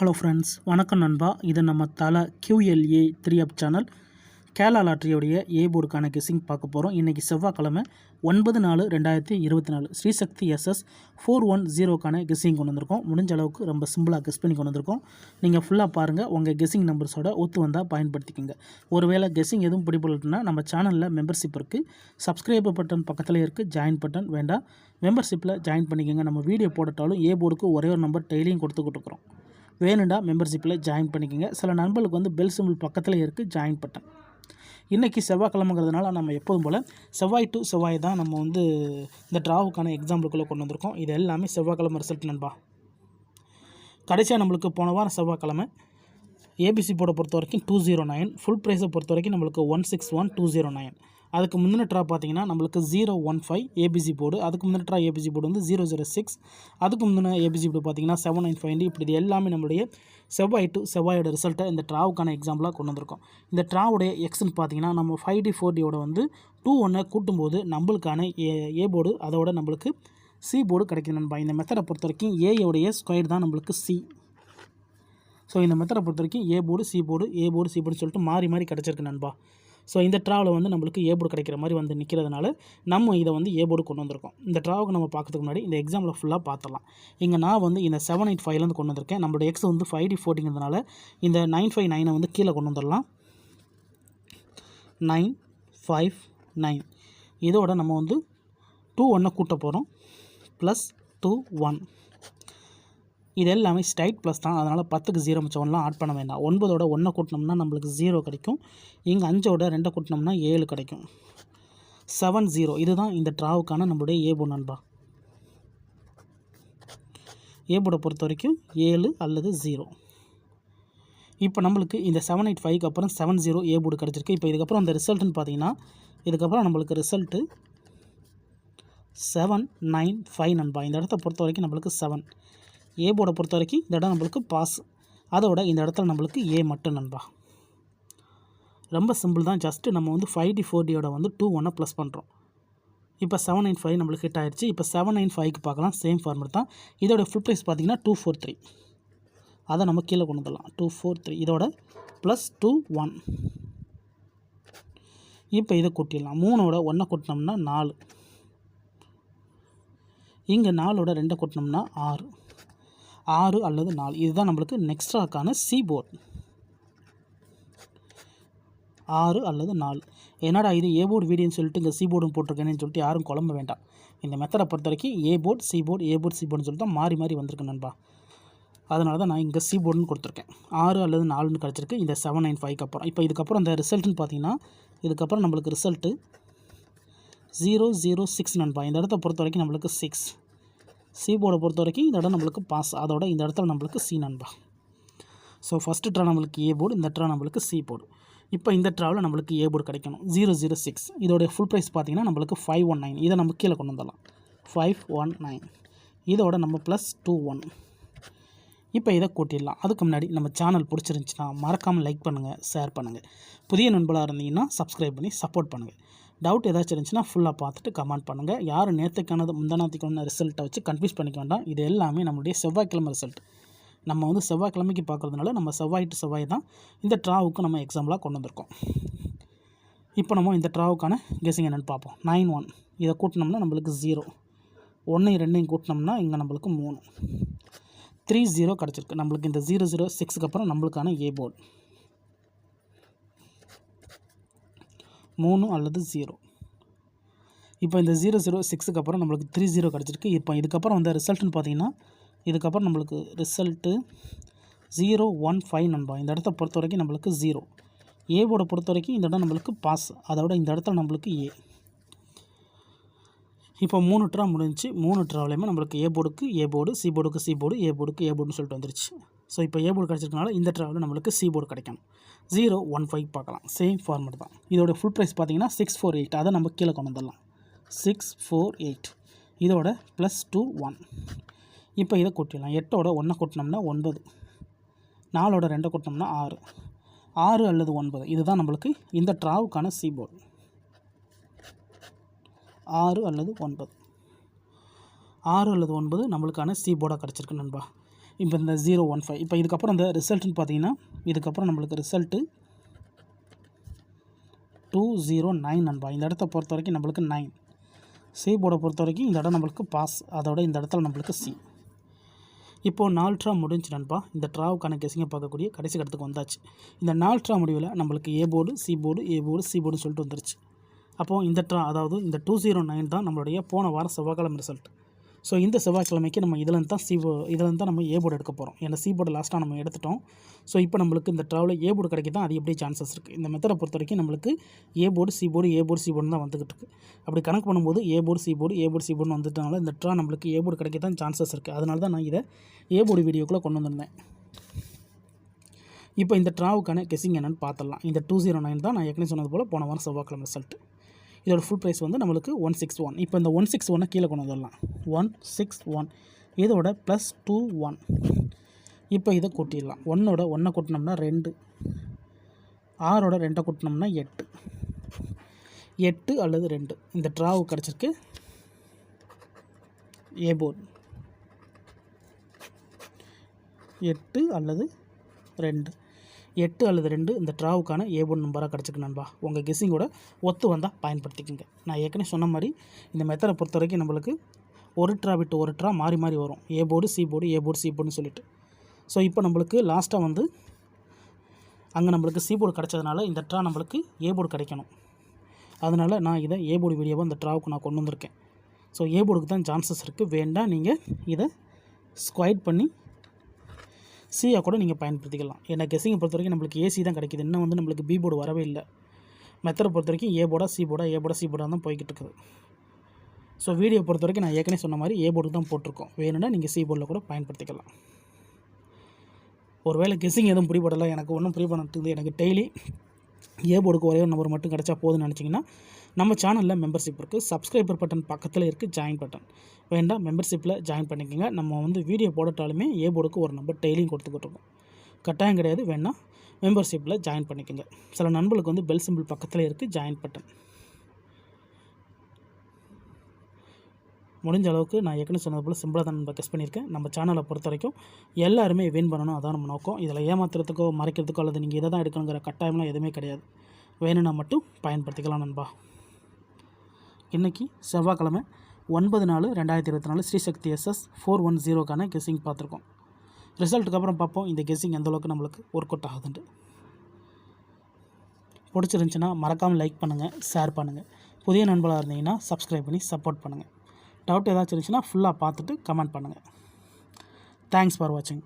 Hello friends, வணக்கம் நண்பா. இது நம்ம தலை QLA 3 அப் சேனல். கேரளா லாட்ரியோடைய ஏ போர்டுக்கான கெஸ்ஸிங் பார்க்க போகிறோம். இன்றைக்கி செவ்வாய்க்கிழமை 9/4/2024 ஸ்ரீசக்தி SS 410க்கான கெஸ்ஸிங் கொண்டு வந்திருக்கோம். முடிஞ்ச அளவுக்கு ரொம்ப சிம்பிளாக கெஸ் பண்ணி கொண்டு வந்திருக்கோம். நீங்கள் ஃபுல்லாக பாருங்கள். உங்கள் கெஸ்ஸிங் நம்பர்ஸோட ஒத்து வந்தால் பயன்படுத்திக்கோங்க. ஒருவேளை கெஸ்ஸிங் எதுவும் பிடிபடலைன்னா நம்ம சேனலில் மெம்பர்ஷிப் இருக்குது. சப்ஸ்கிரைப் பட்டன் பக்கத்தில் இருக்குது, ஜாயின் பட்டன் வேண்டாம். மெம்பர்ஷிப்பில் ஜாயின் பண்ணிக்கோங்க. நம்ம வீடியோ போடட்டாலும் ஏ போர்டுக்கு ஒரே ஒரு நம்பர் டெய்லியும் கொடுத்துக்கிட்டு இருக்கிறோம். வேணுண்டா மெம்பர்ஷிப்பில் ஜாயின் பண்ணிக்கோங்க. சில நண்பர்களுக்கு வந்து பெல் சிம்பிள் பக்கத்தில் இருக்குது, ஜாயின் பட்டன். இன்றைக்கி செவ்வாய்க்கிழமைங்கிறதுனால நம்ம எப்போதும் போல் செவ்வாய் டு செவ்வாய் தான் நம்ம வந்து இந்த ட்ராவுக்கான எக்ஸாம்பிளுக்குள்ளே கொண்டு வந்திருக்கோம். இது எல்லாமே செவ்வாய்க்கிழமை ரிசல்ட் நண்பா. கடைசியாக நம்மளுக்கு போன வாரம் செவ்வாய்க்கிழமை ஏபிசி போர்டை பொறுத்த வரைக்கும் 209, ஃபுல் ப்ரைஸை பொறுத்த வரைக்கும் நம்மளுக்கு 161,209. அதுக்கு முந்தின ட்ரா பார்த்தீங்கன்னா நம்மளுக்கு 015 ஏபிசி போர்டு. அதுக்கு முந்தின ட்ரா ஏபிசி போர்டு வந்து 006. அதுக்கு முந்தின ஏபிசி போர்டு பார்த்தீங்கன்னா 795. இப்படி இது எல்லாமே நம்மளுடைய செவ்வாய் டு செவ்வாயோட ரிசல்ட்டை இந்த ட்ராவுக்கான எக்ஸாம்பிளாக கொண்டு வந்திருக்கோம். இந்த ட்ராவுடைய எக்ஸ்ன்னு பார்த்தீங்கன்னா நம்ம 5D 4Dயோட வந்து 2-1 கூட்டும்போது நம்மளுக்கான ஏ போர்டு, அதோட நம்மளுக்கு சி போர்டு கிடைக்குது நண்பா. இந்த மெத்தடை பொறுத்த வரைக்கும் ஏயோடைய ஸ்கொயர் தான் நம்மளுக்கு சி. ஸோ இந்த மெத்தடை பொறுத்த வரைக்கும் A board C board, A board C போர்டுன்னு சொல்லிட்டு மாறி மாறி கிடச்சிருக்கு நண்பா. ஸோ இந்த ட்ராவில் வந்து நம்மளுக்கு ஏ போர்டு கிடைக்கிற மாதிரி வந்து நிற்கிறதுனால நம்ம இதை வந்து ஏ போர்டு கொண்டு வந்திருக்கோம். இந்த ட்ராவுக்கு நம்ம பார்க்கறதுக்கு முன்னாடி இந்த எக்ஸாம்பிள் ஃபுல்லாக பார்த்துடலாம். இங்கே நான் வந்து இந்த 785 கொண்டு வந்திருக்கேன். நம்மளோட எக்ஸ் வந்து 5D 4Dங்கிறதுனால இந்த 959 வந்து கீழே கொண்டு வந்துடலாம். 959 இதோட நம்ம வந்து 2-1 கூட்ட போகிறோம். +2-1 இது எல்லாமே ஸ்ட்ரைட் ப்ளஸ் தான். அதனால் 10க்கு 0 மிச்சம் 1லாம் ஆட் பண்ண வேண்டாம். 9ஓட 1 கூட்டினோம்னா நம்மளுக்கு 0 கிடைக்கும். இங்கே 5ஓட 2 கூட்டினோம்னா 7 கிடைக்கும். 70 இதுதான் இந்த ட்ராவுக்கான நம்மளுடைய ஏ போர்டு நண்பா. ஏ போர்டை பொறுத்த வரைக்கும் 7 அல்லது 0. இப்போ நம்மளுக்கு இந்த 785க்கு அப்புறம் 70 ஏ போர்டு கிடச்சிருக்கு. இப்போ இதுக்கப்புறம் அந்த ரிசல்ட்டுன்னு பார்த்தீங்கன்னா இதுக்கப்புறம் நம்மளுக்கு ரிசல்ட்டு 795 நண்பா. இந்த இடத்த பொறுத்த வரைக்கும் நம்மளுக்கு 7. ஏ போர்டை பொறுத்த வரைக்கும் இந்த இடம் நம்மளுக்கு பாஸ். அதோட இந்த இடத்துல நம்மளுக்கு ஏ மட்டும் நண்பா. ரொம்ப சிம்பிள் தான். ஜஸ்ட்டு நம்ம வந்து 5D 4Dயோட வந்து 2-1 ப்ளஸ் பண்ணுறோம். இப்போ 795 நம்மளுக்கு ஹிட் ஆயிடுச்சு. இப்போ 795க்கு பார்க்கலாம். சேம் ஃபார்மெட் தான். இதோட ஃபுல் ப்ரைஸ் பார்த்தீங்கன்னா 243. அதை நம்ம கீழே கொண்டு வந்துடலாம். 243 இதோட +2-1. இப்போ இதை கூட்டிடலாம். 3ஓட 1 கூட்டினோம்னா 4. இங்கே 4ஓட 2 கூட்டினோம்னா 6. 6 அல்லது 4 இதுதான் நம்மளுக்கு நெக்ஸ்ட்ராக்கான சி போர்டு. 6 அல்லது 4. என்னடா இது ஏ போர்டு வீடியோன்னு சொல்லிட்டு இங்கே சி போர்டும் போட்டிருக்கேன்னு சொல்லிட்டு யாரும் குழம்ப வேண்டாம். இந்த மெத்தடை பொறுத்த வரைக்கும் A board C board, A board C போர்டுன்னு சொல்லிட்டு தான் மாறி மாறி வந்திருக்கு நண்பா. அதனால தான் நான் இங்கே சி போர்டுன்னு கொடுத்துருக்கேன். 6 அல்லது 4ன்னு கிடச்சிருக்கு இந்த 795க்கு அப்புறம். இப்போ இதுக்கப்புறம் இந்த ரிசல்ட்டுன்னு பார்த்தீங்கன்னா இதுக்கப்புறம் நம்மளுக்கு ரிசல்ட்டு 006 நண்பா. இந்த இடத்த பொறுத்த வரைக்கும் நம்மளுக்கு 6. சி போர்டை பொறுத்த வரைக்கும் இந்த இடம் நம்மளுக்கு பாஸ். அதோட இந்த இடத்துல நம்மளுக்கு சி நண்பா. ஸோ ஃபஸ்ட்டு ட்ரா நம்மளுக்கு ஏ போர்டு, இந்த ட்ரா நம்மளுக்கு சி போர்டு. இப்போ இந்த ட்ராவில் நம்மளுக்கு ஏ போர்டு கிடைக்கணும். 006 இதோடைய ஃபுல் ப்ரைஸ் பார்த்தீங்கன்னா நம்மளுக்கு 519. இதை நம்ம கீழே கொண்டு வந்துடலாம். 519 இதோட நம்ம +2-1. இப்போ இதை கூட்டிடலாம். அதுக்கு முன்னாடி நம்ம சேனல் பிடிச்சிருந்துச்சின்னா மறக்காமல் லைக் பண்ணுங்கள், ஷேர் பண்ணுங்கள். புதிய நண்பர்களாக இருந்தீங்கன்னா சப்ஸ்கிரைப் பண்ணி சப்போர்ட் பண்ணுங்கள். டவுட் ஏதாச்சும் இருந்துச்சுன்னா ஃபுல்லாக பார்த்துட்டு கமெண்ட் பண்ணுங்கள். யார் நேற்றுக்கானது முந்தானாத்திக்கான ரிசல்ட்டை வச்சு கன்ஃபியூஸ் பண்ணிக்க வேண்டாம். இது எல்லாமே நம்மளுடைய செவ்வாய்க்கிழமை ரிசல்ட். நம்ம வந்து செவ்வாய்க்கிழமைக்கு பார்க்குறதுனால நம்ம செவ்வாய் டு செவ்வாய் தான் இந்த ட்ராவுக்கு நம்ம எக்ஸாம்பிளாக கொண்டு வந்திருக்கோம். இப்போ நம்ம இந்த ட்ராவுக்கான கெஸிங் என்னென்னு பார்ப்போம். 91 இதை கூட்டினோம்னா நம்மளுக்கு 0. 1 2 கூட்டினோம்னா இங்கே நம்மளுக்கு 3. 30 கிடச்சிருக்கு. நம்மளுக்கு இந்த 006க்கு அப்புறம் நம்மளுக்கான ஏ போர்டு 3 அல்லது 0. இப்போ இந்த 006க்கு அப்புறம் நம்மளுக்கு 30 கிடச்சிருக்கு. இப்போ இதுக்கப்புறம் வந்த ரிசல்ட்டுன்னு பார்த்தீங்கன்னா இதுக்கப்புறம் நம்மளுக்கு ரிசல்ட்டு 015 நண்பா. இந்த இடத்த பொறுத்த வரைக்கும் நம்மளுக்கு 0. ஏ போர்டை பொறுத்த வரைக்கும் இந்த இடம் நம்மளுக்கு பாஸ். அதோட இந்த இடத்துல நம்மளுக்கு ஏ. இப்போ 3 ட்ரா முடிஞ்சிச்சு. 3 ட்ராவிலையுமே நம்மளுக்கு ஏ போர்டுக்கு ஏ போர்டு, சி போர்டுக்கு சி போர்டு, ஏ போர்டுக்கு ஏ போர்டுன்னு சொல்லிட்டு வந்துருச்சு. ஸோ இப்போ ஏ போர்டு கிடச்சிருக்கனால இந்த ட்ராவில் நம்மளுக்கு சி போர்டு கிடைக்கணும். 015 பார்க்கலாம். சேம் ஃபார்மெட் தான். இதோட ஃபுல் ப்ரைஸ் பார்த்தீங்கன்னா 648. அதை நம்ம கீழே கொண்டு வந்துடலாம். 648 இதோட +2-1. இப்போ இதை கூட்டிடலாம். 8ஓட 1 கூட்டினோம்னா 9. 4ஓட 2 கூட்டினோம்னா 6. 6 அல்லது 9 இதுதான் நம்மளுக்கு இந்த ட்ராவுக்கான சி போர்டு. 6 அல்லது 9 நம்மளுக்கான சி போர்டாக கிடச்சிருக்கு நண்பா. இப்போ இந்த 015 இப்போ இதுக்கப்புறம் இந்த ரிசல்ட்டுன்னு பார்த்தீங்கன்னா இதுக்கப்புறம் நம்மளுக்கு ரிசல்ட்டு 209 நண்பா. இந்த இடத்த பொறுத்த வரைக்கும் நம்மளுக்கு 9. சி போர்டை பொறுத்த வரைக்கும் இந்த இடம் நம்மளுக்கு பாஸ், அதோட இந்த இடத்துல நம்மளுக்கு சி. இப்போது 4 ட்ரா முடிஞ்சு நண்பா. இந்த ட்ராவுக்கான கெஸிங்கை பார்க்கக்கூடிய கடைசி கட்டத்துக்கு வந்தாச்சு. இந்த 4 ட்ரா முடிவில் நம்மளுக்கு A board C board A board C போர்டுன்னு சொல்லிட்டு வந்துருச்சு. அப்போது இந்த ட்ரா அதாவது இந்த 209 தான் நம்மளுடைய போன வாரம் செவ்வாய்க்கிழமை ரிசல்ட். ஸோ இந்த செவ்வாய்க்கிழமைக்கு நம்ம இதுலேருந்து தான் நம்ம ஏ போர்டு எடுக்க போகிறோம். ஏன்னா சி போர்டு லாஸ்ட்டாக நம்ம எடுத்துட்டோம். ஸோ இப்போ நம்மளுக்கு இந்த ட்ராவில் ஏ போர்டு கிடைக்க தான் அது எப்படி சான்சஸ் இருக்குது. இந்த மெத்தடை பொறுத்த வரைக்கும் நம்மளுக்கு A board C board A board C board தான் வந்துகிட்டு இருக்குது. அப்படி கணக்கு பண்ணும்போது A board C board A board C போர்டுன்னு வந்துட்டனால இந்த ட்ரா நம்மளுக்கு ஏ போர்டு கிடைக்க தான் சான்சஸ் இருக்குது. அதனால தான் நான் இதை ஏ போர்டு வீடியோக்குள்ளே கொண்டு வந்திருந்தேன். இப்போ இந்த ட்ராவுக்கான கெஸிங் என்னென்னு பார்த்துடலாம். இந்த 209 தான் நான் ஏற்கனவே சொன்னது போல் போன வாரம் செவ்வாய்க்கிழமை ரிசல்ட். இதோட ஃபுல் ப்ரைஸ் வந்து நம்மளுக்கு 161. இப்போ இந்த 161 கீழே கொண்டு வந்துடலாம். 161 இதோட +21. இப்போ இதை கூட்டிடலாம். 1ஓட 1 கூட்டினோம்னா 2, 6ஓட 2 கூட்டினோம்னா 8. 8 அல்லது 2 இந்த ட்ராவுக்கு கிடச்சிருக்கு ஏ போர்டு. 8 அல்லது 2 இந்த ட்ராவுக்கான ஏ போர்டு நம்பராக கிடச்சிருக்கு நண்பா. உங்கள் கெஸ்ஸிங்கோட ஒத்து வந்தால் பயன்படுத்திக்கோங்க. நான் ஏற்கனவே சொன்ன மாதிரி இந்த மெத்தடை பொறுத்த வரைக்கும் நம்மளுக்கு ஒரு ட்ரா விட்டு ஒரு ட்ரா மாறி மாறி வரும். A board C board A board C போர்டுன்னு சொல்லிட்டு. ஸோ இப்போ நம்மளுக்கு லாஸ்ட்டாக வந்து அங்கே நம்மளுக்கு சி போர்டு கிடச்சதுனால இந்த ட்ரா நம்மளுக்கு ஏ போர்டு கிடைக்கணும். அதனால் நான் இதை ஏ போர்டு வீடியோவை அந்த ட்ராவுக்கு நான் கொண்டு வந்திருக்கேன். ஸோ ஏ போர்டுக்கு தான் சான்சஸ் இருக்குது. வேண்டாம் நீங்கள் இதை ஸ்கொயர் பண்ணி சியை கூட நீங்கள் பயன்படுத்திக்கலாம். ஏன்னா கெஸிங்கை பொறுத்த வரைக்கும் நம்மளுக்கு ஏசி தான் கிடைக்கிது. இன்னும் வந்து நம்மளுக்கு பி போர்டு வரவே இல்லை. மெத்தடை பொறுத்த வரைக்கும் ஏ போர்டா சி போர்டா ஏ போர்டா சி போர்டாக தான் போய்கிட்டு இருக்குது. ஸோ வீடியோ பொறுத்த வரைக்கும் நான் ஏற்கனவே சொன்ன மாதிரி ஏ போர்டு தான் போட்டிருக்கோம். வேணும்னா நீங்கள் சி போர்டில் கூட பயன்படுத்திக்கலாம். ஒருவேளை கெஸிங் எதுவும் பிடிபடலை, எனக்கு ஒன்றும் பிடிபடுறது, எனக்கு டெய்லி ஏ போர்டுக்கு ஒரே ஒரு நம்பர் மட்டும் கிடச்சா போதுன்னு நினச்சிங்கன்னா நம்ம சேனலில் மெம்பர்ஷிப் இருக்குது. சப்ஸ்கிரைபர் பட்டன் பக்கத்தில் இருக்குது ஜாயின் பட்டன். வேண்டாம் மெம்பர்ஷிப்பில் ஜாயின் பண்ணிக்கோங்க. நம்ம வந்து வீடியோ போடட்டாலுமே ஏ போர்டுக்கு ஒரு நம்பர் டெய்லியும் கொடுத்துக்கிட்டு இருக்கோம். கட்டாயம் கிடையாது. வேணால் மெம்பர்ஷிப்பில் ஜாயின் பண்ணிக்கோங்க. சில நண்பர்களுக்கு வந்து பெல் சிம்பிள் பக்கத்தில் இருக்குது ஜாயின் பட்டன். முடிஞ்ச அளவுக்கு நான் ஏற்கனவே சொன்னது போல் சிம்பிளாக தான் நம்ம கெஸ் பண்ணியிருக்கேன். நம்ம சேனலை பொறுத்த வரைக்கும் எல்லாருமே வின் பண்ணணும், அதான் நம்ம நோக்கம். இதில் ஏமாத்துறதுக்கோ மறைக்கிறதுக்கோ அல்லது நீங்கள் இதை தான் எடுக்கணுங்கிற கட்டாயம்லாம் எதுவுமே கிடையாது. வேணும்னா மட்டும் பயன்படுத்திக்கலாம் நண்பா. இன்றைக்கி செவ்வாய்க்கிழமை 9/4/2024 ஸ்ரீசக்தி SS410க்கான கெஸ்ஸிங் பார்த்துருக்கோம். ரிசல்ட்டுக்கு அப்புறம் பார்ப்போம் இந்த கெஸ்ஸிங் எந்தளவுக்கு நம்மளுக்கு ஒர்க் அவுட் ஆகுதுன்ட்டு. பிடிச்சிருந்துச்சின்னா மறக்காமல் லைக் பண்ணுங்கள், ஷேர் பண்ணுங்கள். புதிய நண்பர்களாக இருந்தீங்கன்னா சப்ஸ்கிரைப் பண்ணி சப்போர்ட் பண்ணுங்கள். டவுட் ஏதாச்சும் இருந்துச்சுன்னா ஃபுல்லாக பார்த்துட்டு கமெண்ட் பண்ணுங்கள். தேங்க்ஸ் ஃபார் வாட்சிங்.